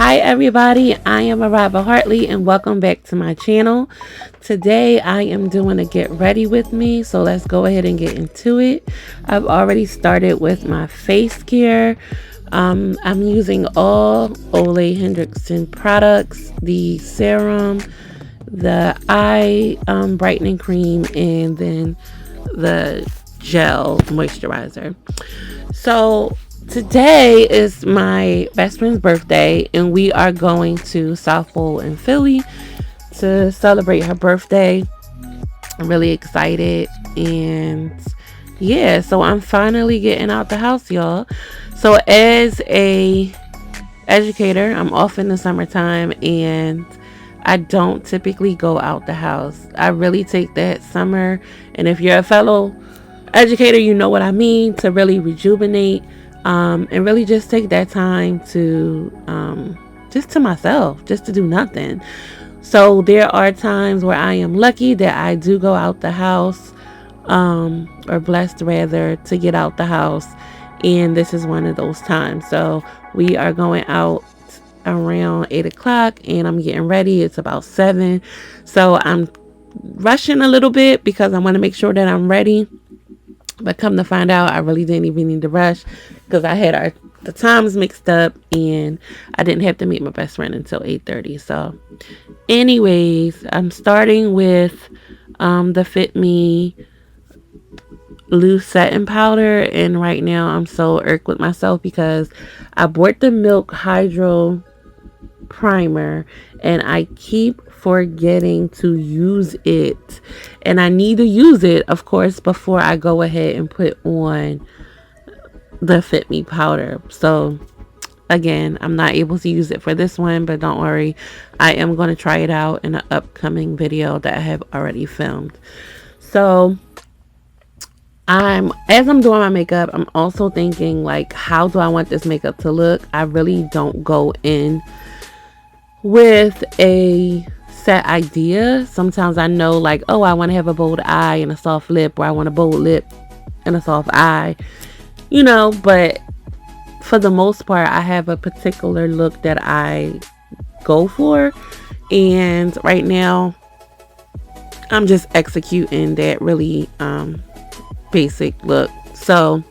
Hi everybody, I am Ewura-Aba Hartley and welcome back to my channel. Today I am doing a get ready with me, so let's go ahead and get into it. I've already started with my face care. I'm using all Olehenriksen products, the serum, the eye brightening cream, and then the gel moisturizer. So today is my best friend's birthday and we are going to South Pole in Philly to celebrate her birthday. I'm really excited, and yeah, so I'm finally getting out the house, y'all. So as a educator, I'm off in the summertime and I don't typically go out the house. I really take that summer, and if you're a fellow educator, you know what I mean, to really rejuvenate and really just take that time to just to myself, just to do nothing. So there are times where I am lucky that I do go out the house, or blessed rather to get out the house, and this is one of those times. So we are going out around 8 o'clock and I'm getting ready. It's about 7, so I'm rushing a little bit because I want to make sure that I'm ready. But come to find out, I really didn't even need to rush because I had the times mixed up and I didn't have to meet my best friend until 8:30. So anyways, I'm starting with the Fit Me loose setting powder, and right now I'm so irked with myself because I bought the Milk Hydro primer and I keep forgetting to use it, and I need to use it, of course, before I go ahead and put on the Fit Me powder. So again, I'm not able to use it for this one, but don't worry, I am going to try it out in an upcoming video that I have already filmed. So as I'm doing my makeup, I'm also thinking, like, how do I want this makeup to look? I really don't go in with a set idea. Sometimes I know, like, oh, I want to have a bold eye and a soft lip, or I want a bold lip and a soft eye, you know, but for the most part I have a particular look that I go for, and right now I'm just executing that really basic look. So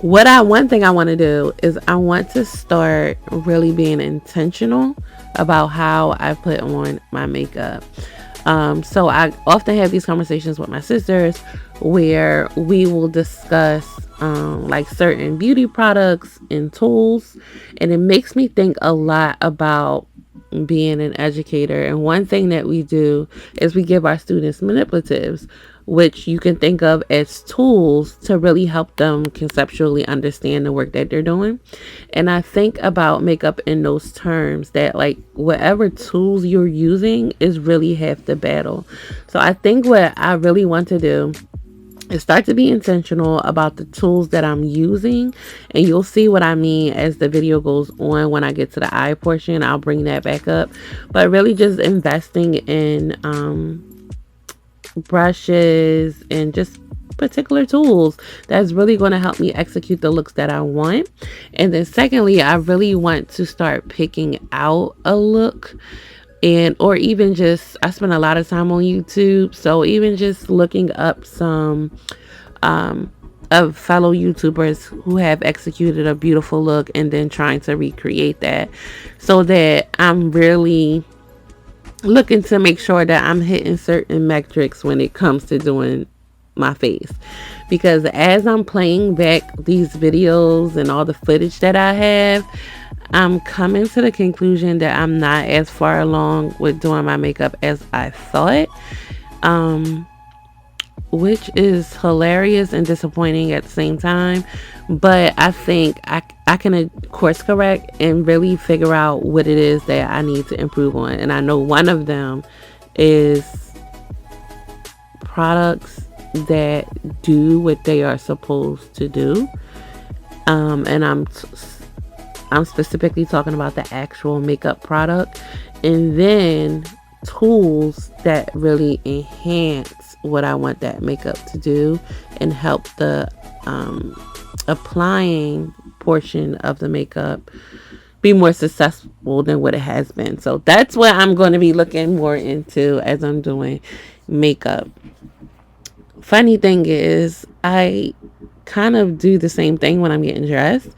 one thing I want to do is I want to start really being intentional about how I put on my makeup. So I often have these conversations with my sisters where we will discuss like certain beauty products and tools, and it makes me think a lot about being an educator. And one thing that we do is we give our students manipulatives, which you can think of as tools to really help them conceptually understand the work that they're doing. And I think about makeup in those terms, that like whatever tools you're using is really half the battle. So I think what I really want to do is start to be intentional about the tools that I'm using, and you'll see what I mean as the video goes on. When I get to the eye portion, I'll bring that back up, but really just investing in brushes and just particular tools that's really going to help me execute the looks that I want. And then secondly, I really want to start picking out a look, and or even just, I spend a lot of time on YouTube, so even just looking up some of fellow YouTubers who have executed a beautiful look and then trying to recreate that, so that I'm really looking to make sure that I'm hitting certain metrics when it comes to doing my face. Because as I'm playing back these videos and all the footage that I have, I'm coming to the conclusion that I'm not as far along with doing my makeup as I thought, which is hilarious and disappointing at the same time. But I think I can course correct and really figure out what it is that I need to improve on. And I know one of them is products that do what they are supposed to do. And I'm specifically talking about the actual makeup product, and then tools that really enhance what I want that makeup to do and help the applying portion of the makeup be more successful than what it has been. So that's what I'm going to be looking more into as I'm doing makeup. Funny thing is, I kind of do the same thing when I'm getting dressed.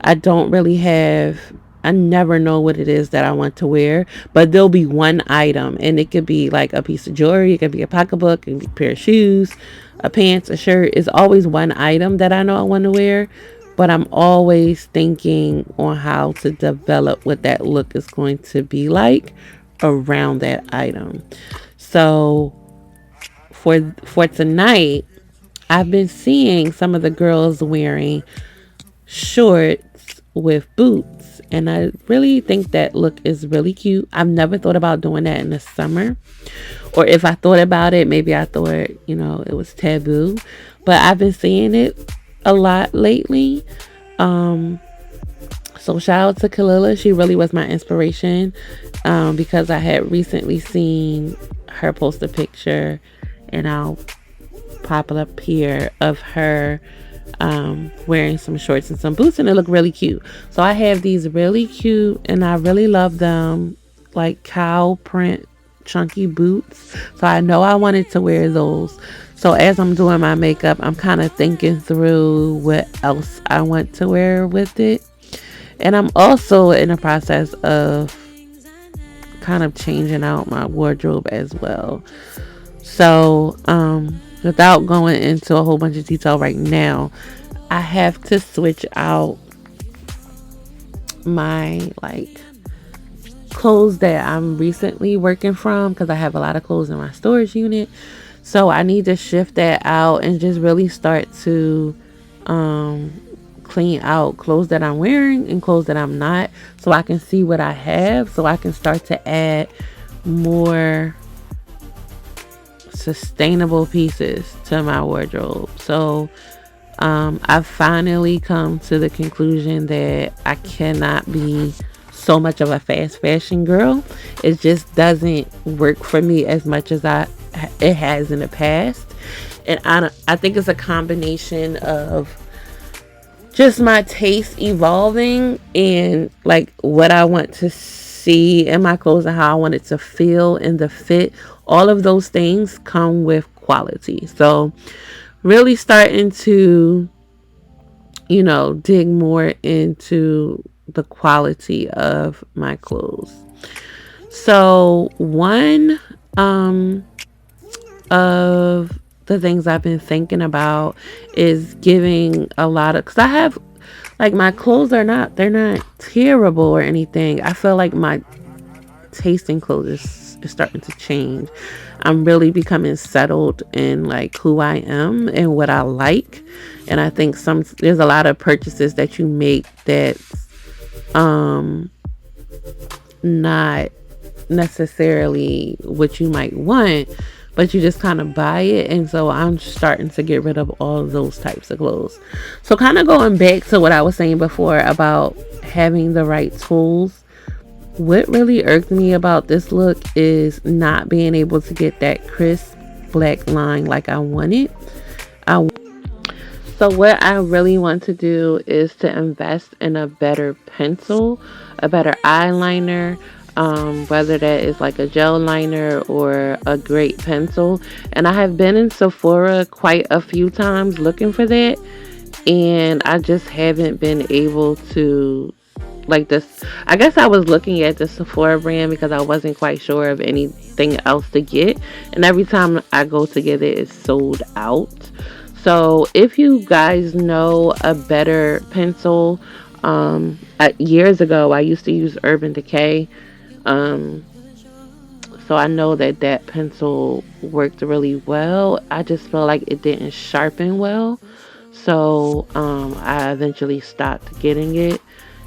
I don't really have, I never know what it is that I want to wear, but there'll be one item, and it could be like a piece of jewelry, it could be a pocketbook, it could be a pair of shoes, a pants, a shirt. It's always one item that I know I want to wear, but I'm always thinking on how to develop what that look is going to be like around that item. So for tonight, I've been seeing some of the girls wearing shorts with boots, and I really think that look is really cute. I've never thought about doing that in the summer, or if I thought about it, maybe I thought, it was taboo, but I've been seeing it a lot lately. So shout out to Kalila. She really was my inspiration, because I had recently seen her post a picture, and I'll pop it up here, of her wearing some shorts and some boots, and it looked really cute. So I have these really cute, and I really love them, like cow print chunky boots. So I know I wanted to wear those. So as I'm doing my makeup, I'm kind of thinking through what else I want to wear with it. And I'm also in the process of kind of changing out my wardrobe as well. So without going into a whole bunch of detail right now, I have to switch out my clothes that I'm recently working from, because I have a lot of clothes in my storage unit. So I need to shift that out and just really start to clean out clothes that I'm wearing and clothes that I'm not, so I can see what I have, so I can start to add more sustainable pieces to my wardrobe. So I've finally come to the conclusion that I cannot be so much of a fast fashion girl. It just doesn't work for me as much as it has in the past. And I think it's a combination of just my taste evolving, and what I want to see in my clothes and how I want it to feel and the fit. All of those things come with quality. So really starting to, dig more into the quality of my clothes. So one of the things I've been thinking about is giving a lot of, because I have, my clothes they're not terrible or anything. I feel like my taste in clothes is starting to change. I'm really becoming settled in who I am and what I like. And I think there's a lot of purchases that you make that's not necessarily what you might want, but you just kind of buy it. And so I'm starting to get rid of all of those types of clothes. So kind of going back to what I was saying before about having the right tools, what really irked me about this look is not being able to get that crisp black line like I wanted. So what I really want to do is to invest in a better pencil, a better eyeliner, whether that is a gel liner or a great pencil. And I have been in Sephora quite a few times looking for that, and I just haven't been able to this. I guess I was looking at the Sephora brand because I wasn't quite sure of anything else to get, and every time I go to get it, it's sold out. So if you guys know a better pencil, years ago I used to use Urban Decay, so I know that pencil worked really well. I just feel like it didn't sharpen well, so I eventually stopped getting it.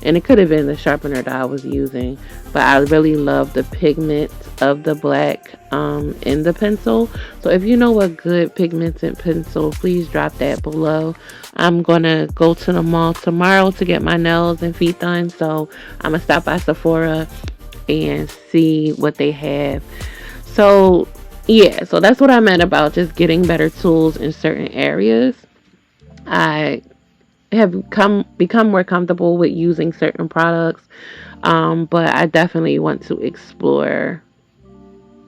And it could have been the sharpener that I was using, but I really love the pigment of the black in the pencil. So if you know a good pigmented pencil, please drop that below. I'm gonna go to the mall tomorrow to get my nails and feet done, so I'm gonna stop by Sephora and see what they have. So yeah, so that's what I meant about just getting better tools in certain areas. I have become more comfortable with using certain products. But I definitely want to explore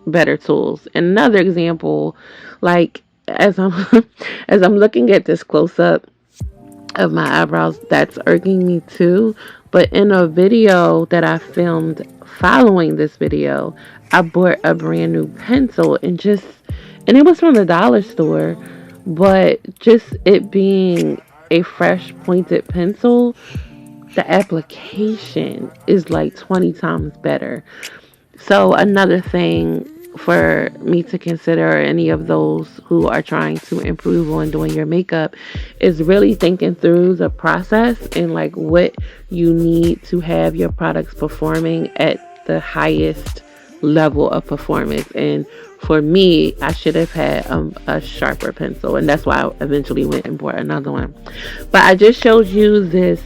better tools. And another example, like as I'm as I'm looking at this close up of my eyebrows, that's irking me too. But in a video that I filmed following this video, I bought a brand new pencil and it was from the dollar store, but just it being a fresh pointed pencil, the application is like 20 times better. So another thing for me to consider, any of those who are trying to improve on doing your makeup, is really thinking through the process and like what you need to have your products performing at the highest level of performance. And for me, I should have had a sharper pencil, and that's why I eventually went and bought another one. But I just showed you this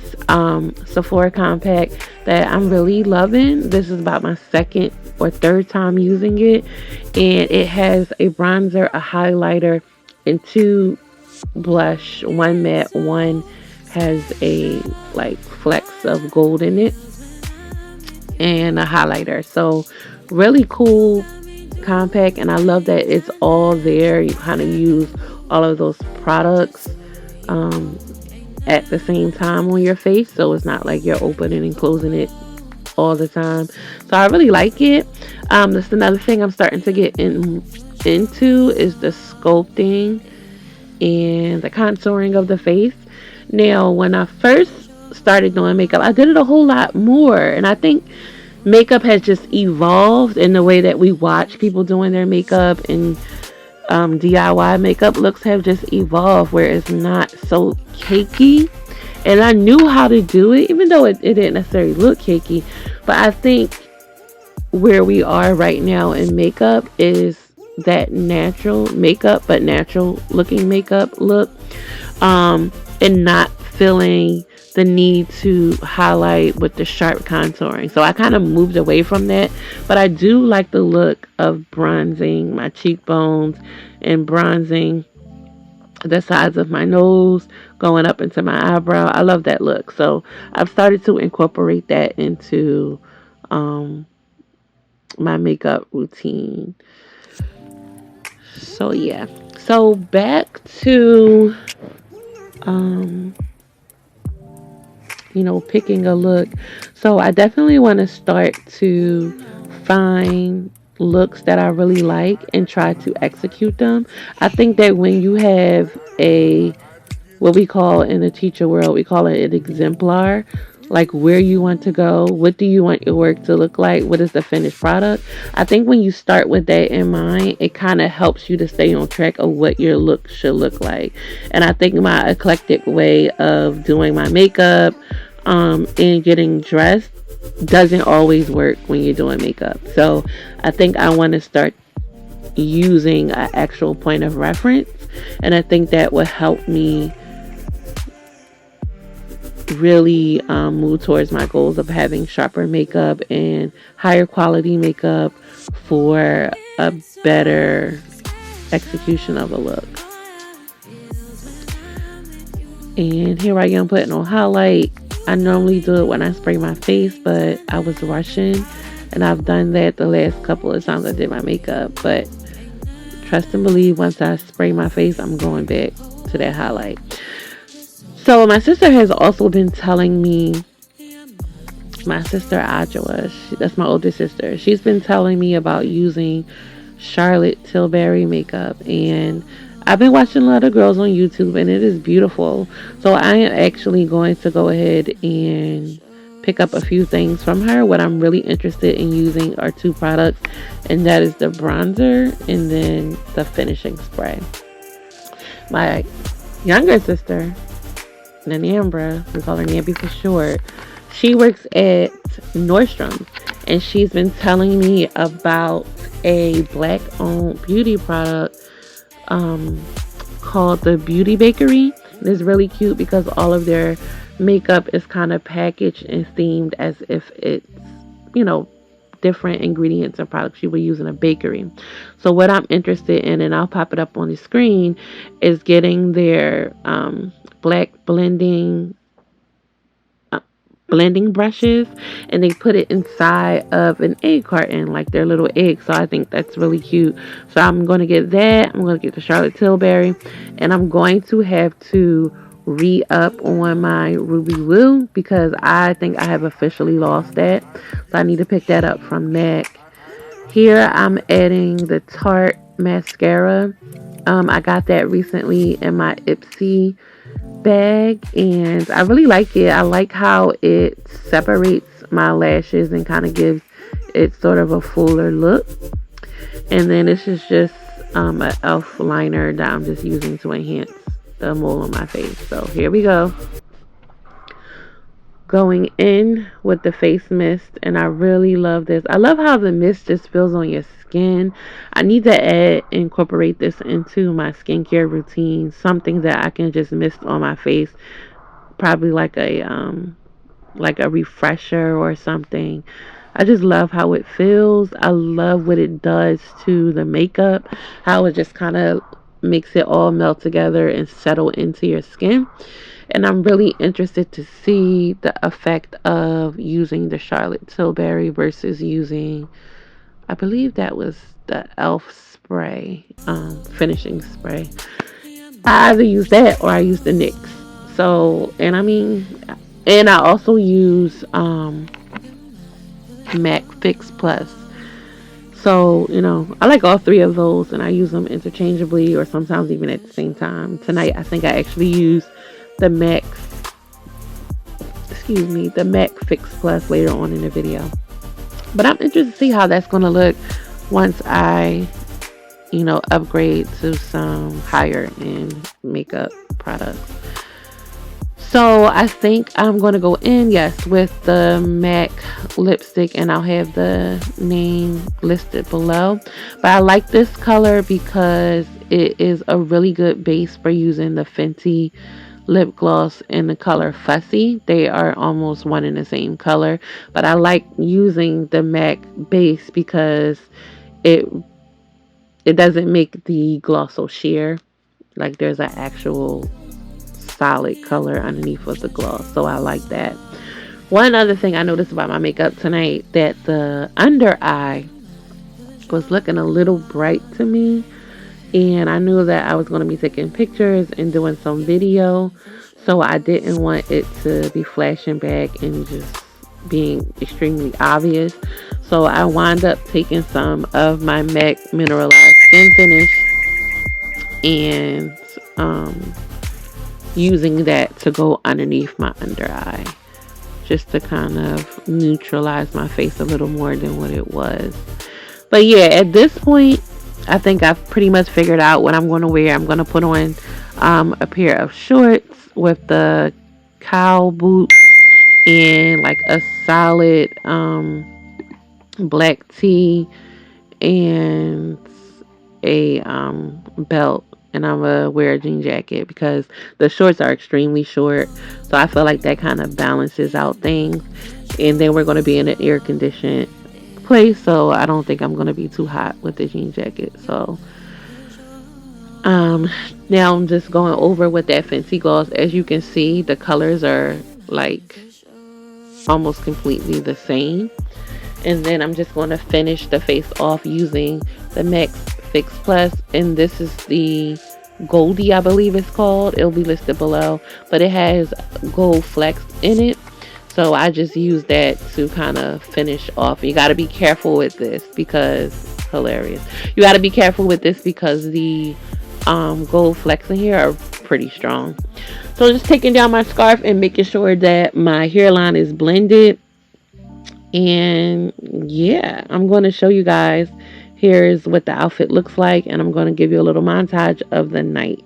Sephora compact that I'm really loving. This is about my second or third time using it, and it has a bronzer, a highlighter, and two blush. One matte, one has a like flecks of gold in it, and a highlighter. So really cool compact, and I love that it's all there. You kind of use all of those products at the same time on your face, so it's not like you're opening and closing it all the time. So I really like it. That's another thing I'm starting to get into is the sculpting and the contouring of the face. Now, when I first started doing makeup, I did it a whole lot more, and I think makeup has just evolved in the way that we watch people doing their makeup, and DIY makeup looks have just evolved where it's not so cakey. And I knew how to do it, even though it didn't necessarily look cakey. But I think where we are right now in makeup is that natural makeup, but natural looking makeup look, and not feeling the need to highlight with the sharp contouring. So I kind of moved away from that, but I do like the look of bronzing my cheekbones and bronzing the sides of my nose, going up into my eyebrow. I love that look. So I've started to incorporate that into my makeup routine. So yeah. So back to picking a look. So I definitely want to start to find looks that I really like and try to execute them. I think that when you have what we call in the teacher world, we call it an exemplar, like where you want to go, what do you want your work to look like, what is the finished product. I think when you start with that in mind, it kind of helps you to stay on track of what your look should look like. And I think my eclectic way of doing my makeup and getting dressed doesn't always work when you're doing makeup. So I think I want to start using an actual point of reference, and I think that will help me really move towards my goals of having sharper makeup and higher quality makeup for a better execution of a look. And here I am putting on highlight. I normally do it when I spray my face, but I was rushing, and I've done that the last couple of times I did my makeup. But trust and believe, once I spray my face, I'm going back to that highlight. So my sister has also been telling me, my sister Adjoa, that's my older sister, she's been telling me about using Charlotte Tilbury makeup, and I've been watching a lot of girls on YouTube, and it is beautiful. So I am actually going to go ahead and pick up a few things from her. What I'm really interested in using are two products, and that is the bronzer and then the finishing spray. My younger sister, Nanambra, we call her Nambi for short, she works at Nordstrom, and she's been telling me about a black owned beauty product called the Beauty Bakery. It's really cute because all of their makeup is kind of packaged and themed as if it's, different ingredients and products you would use in a bakery. So what I'm interested in, and I'll pop it up on the screen, is getting their black blending brushes, and they put it inside of an egg carton, like their little eggs. So I think that's really cute. So I'm going to get that. I'm going to get the Charlotte Tilbury, and I'm going to have to re-up on my Ruby Woo because I think I have officially lost that. So I need to pick that up from MAC. Here I'm adding the Tarte Mascara. I got that recently in my Ipsy bag, and I really like it. I like how it separates my lashes and kind of gives it sort of a fuller look. And then this is just an e.l.f. liner that I'm just using to enhance the mole on my face. So here we go. Going in with the face mist, and I really love this. I love how the mist just feels on your skin. I need to incorporate this into my skincare routine, something that I can just mist on my face, probably like a refresher or something. I just love how it feels. I love what it does to the makeup, how it just kind of makes it all melt together and settle into your skin. And I'm really interested to see the effect of using the Charlotte Tilbury versus using, I believe that was the e.l.f. spray, finishing spray. I either use that or I use the NYX. So, and I also use MAC Fix Plus. So, I like all three of those, and I use them interchangeably or sometimes even at the same time. Tonight, I think I actually use the MAC Fix Plus later on in the video. But I'm interested to see how that's going to look once I, upgrade to some higher end makeup products. So I think I'm going to go in, yes, with the MAC lipstick, and I'll have the name listed below. But I like this color because it is a really good base for using the Fenty lip gloss in the color Fussy. They are almost one and the same color, but I like using the MAC base because it doesn't make the gloss so sheer. Like there's an actual solid color underneath of the gloss, so I like that. One other thing I noticed about my makeup tonight, that the under eye was looking a little bright to me, and I knew that I was going to be taking pictures and doing some video, so I didn't want it to be flashing back and just being extremely obvious. So I wound up taking some of my MAC Mineralize Skinfinish and using that to go underneath my under eye, just to kind of neutralize my face a little more than what it was. But yeah, at this point, I think I've pretty much figured out what I'm going to wear. I'm going to put on a pair of shorts with the cow boots and like a solid black tee and a belt. And I'm going to wear a jean jacket because the shorts are extremely short. So I feel like that kind of balances out things. And then we're going to be in an air-conditioned place. So I don't think I'm going to be too hot with the jean jacket. So now I'm just going over with that Fenty gloss. As you can see, the colors are like almost completely the same. And then I'm just going to finish the face off using the MAC Fix Plus, and this is the Goldie, I believe it's called. It'll be listed below, but it has gold flecks in it, so I just use that to kind of finish off. You got to be careful with this because you got to be careful with this because the gold flecks in here are pretty strong. So just taking down my scarf and making sure that my hairline is blended. And yeah, I'm going to show you guys. Here's what the outfit looks like, and I'm going to give you a little montage of the night.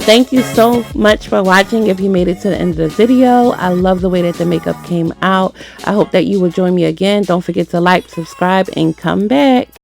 Thank you so much for watching. If you made it to the end of the video, I love the way that the makeup came out. I hope that you will join me again. Don't forget to like, subscribe, and come back.